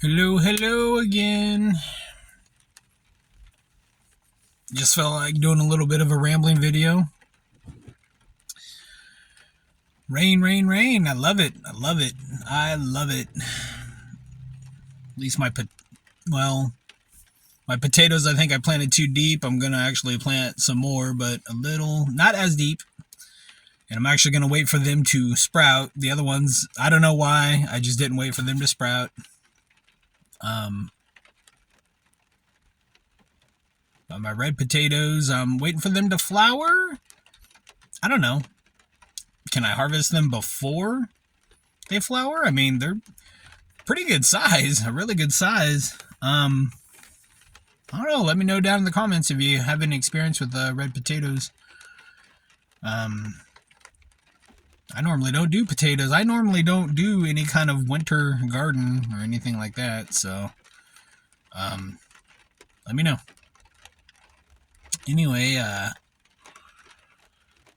Hello, hello again. Just felt like doing a little bit of a rambling video. Rain, rain, rain. I love it. I love it. I love it. At least my potatoes, I think I planted too deep. I'm going to actually plant some more, but a little, not as deep. And I'm actually going to wait for them to sprout. The other ones, I don't know why. I just didn't wait for them to sprout. But my red potatoes, I'm waiting for them to flower. I don't know. Can I harvest them before they flower? I mean, they're pretty good size, a really good size. I don't know. Let me know down in the comments if you have any experience with red potatoes. I normally don't do potatoes. I normally don't do any kind of winter garden or anything like that. So, let me know. Anyway,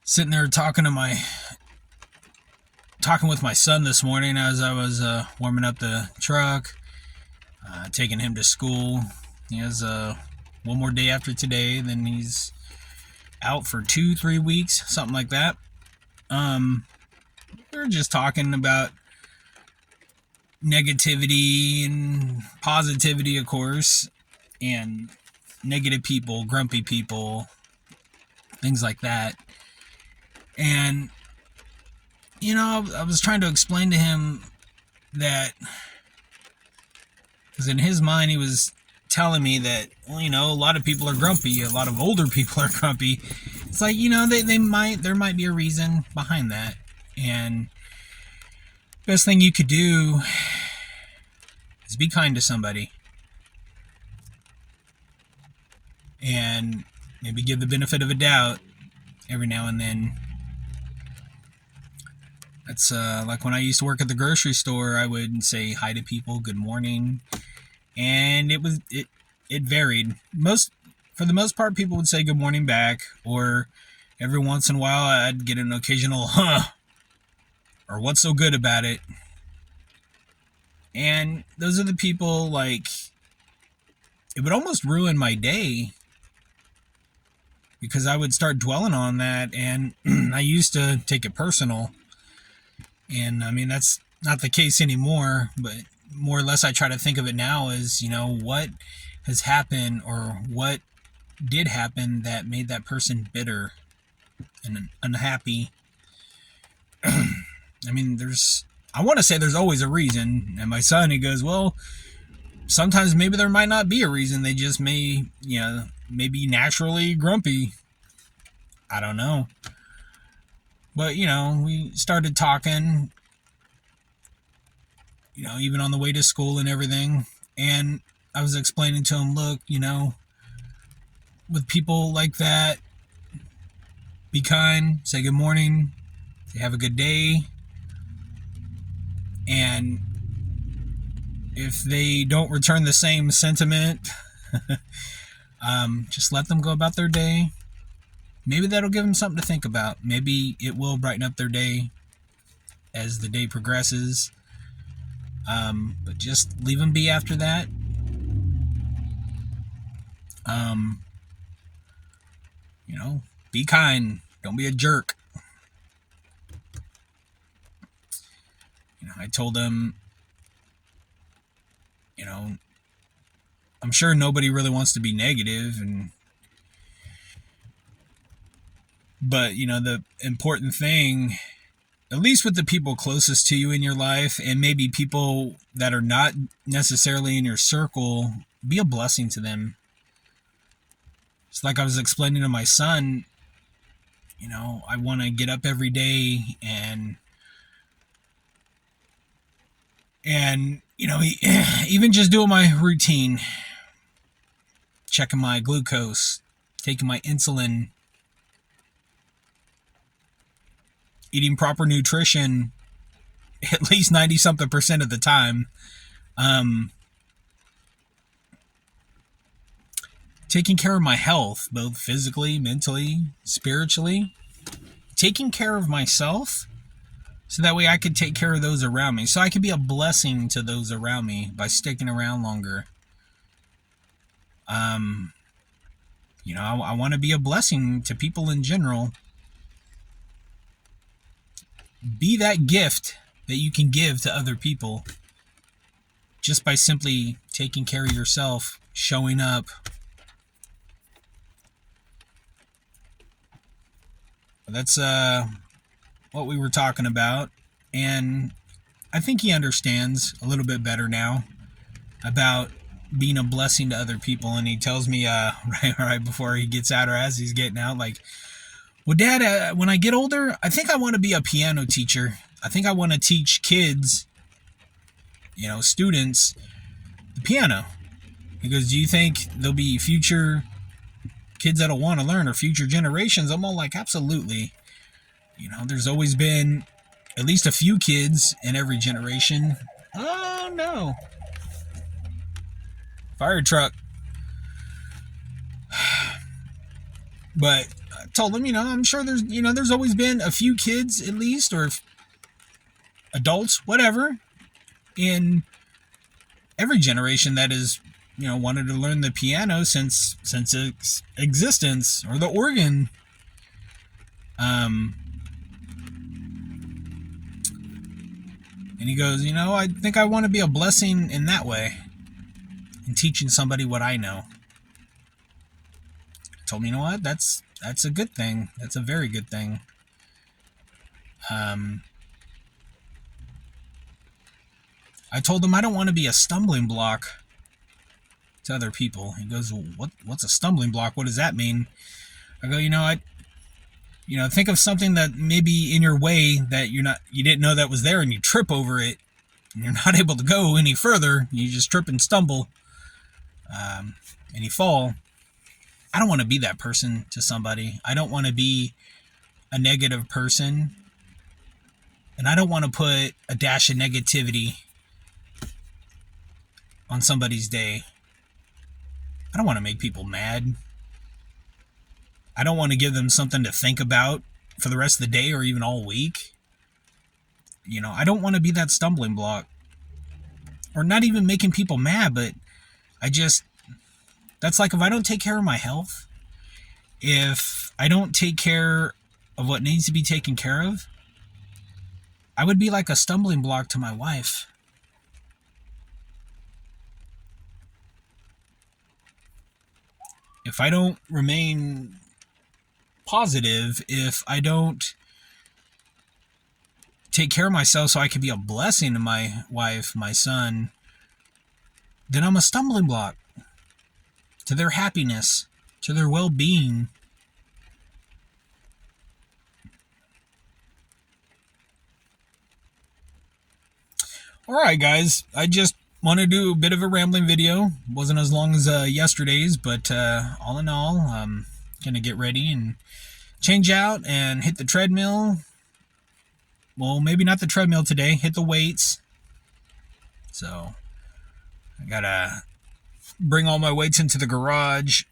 sitting there talking with my son this morning as I was warming up the truck, taking him to school. He has one more day after today, then he's out for 2-3 weeks, something like that. We were just talking about negativity and positivity, of course, and negative people, grumpy people, things like that. And I was trying to explain to him that, because in his mind he was telling me that, well, a lot of people are grumpy, a lot of older people are grumpy. It's like, there might be a reason behind that. And best thing you could do is be kind to somebody. And maybe give the benefit of a doubt every now and then. That's like when I used to work at the grocery store, I would say hi to people, good morning. And it varied. For the most part, people would say good morning back, or every once in a while I'd get an occasional huh, or what's so good about it. And those are the people, like, it would almost ruin my day, because I would start dwelling on that, and I used to take it personal. And I mean, that's not the case anymore, but more or less I try to think of it now as, what has happened or what did happen that made that person bitter and unhappy. I mean, I want to say there's always a reason. And my son, he goes, well, sometimes maybe there might not be a reason. They just may be naturally grumpy. I don't know. But, we started talking, even on the way to school and everything. And I was explaining to him, look, with people like that, be kind, say good morning, say have a good day. And if they don't return the same sentiment, just let them go about their day. Maybe that'll give them something to think about. Maybe it will brighten up their day as the day progresses. But just leave them be after that. Be kind. Don't be a jerk. I told them, I'm sure nobody really wants to be negative, but the important thing, at least with the people closest to you in your life, and maybe people that are not necessarily in your circle, be a blessing to them. It's like I was explaining to my son, I want to get up every day and even just doing my routine, checking my glucose, taking my insulin, eating proper nutrition at least 90-something% of the time. Taking care of my health, both physically, mentally, spiritually. Taking care of myself so that way I could take care of those around me, so I could be a blessing to those around me by sticking around longer. um I want to be a blessing to people in general. Be that gift that you can give to other people just by simply taking care of yourself, showing up. That's what we were talking about, and I think he understands a little bit better now about being a blessing to other people. And he tells me right before he gets out, or as he's getting out, like, well, Dad, when I get older, I think I want to be a piano teacher. I think I want to teach kids, students, the piano. He goes, do you think there'll be future kids that'll want to learn, or future generations? I'm all like, absolutely. There's always been at least a few kids in every generation. Oh, no. Fire truck. But I told him, I'm sure there's always been a few kids at least, or adults, whatever, in every generation that is, wanted to learn the piano since its existence, or the organ. And he goes, I think I want to be a blessing in that way, in teaching somebody what I know. I told him, you know what, that's a good thing. That's a very good thing. I told him I don't want to be a stumbling block to other people. He goes, well, what's a stumbling block? What does that mean? I go, think of something that maybe in your way that you didn't know that was there, and you trip over it, and you're not able to go any further. You just trip and stumble, and you fall. I don't want to be that person to somebody. I don't want to be a negative person, and I don't want to put a dash of negativity on somebody's day. I don't want to make people mad. I don't want to give them something to think about for the rest of the day, or even all week. I don't want to be that stumbling block, or not even making people mad, but that's like, if I don't take care of my health, if I don't take care of what needs to be taken care of, I would be like a stumbling block to my wife. If I don't remain positive, if I don't take care of myself so I can be a blessing to my wife, my son, then I'm a stumbling block to their happiness, to their well-being. Alright guys, I just want to do a bit of a rambling video. Wasn't as long as yesterday's, but all in all, I'm going to get ready and change out and hit the treadmill. Well, maybe not the treadmill today, hit the weights. So I gotta bring all my weights into the garage.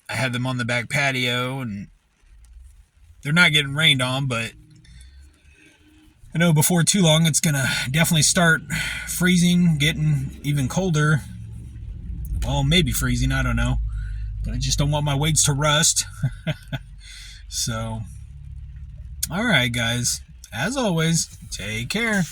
I have them on the back patio, and they're not getting rained on, but I know before too long it's gonna definitely start freezing, getting even colder. Well, maybe freezing, I don't know. But I just don't want my weights to rust. So, alright guys, as always, take care.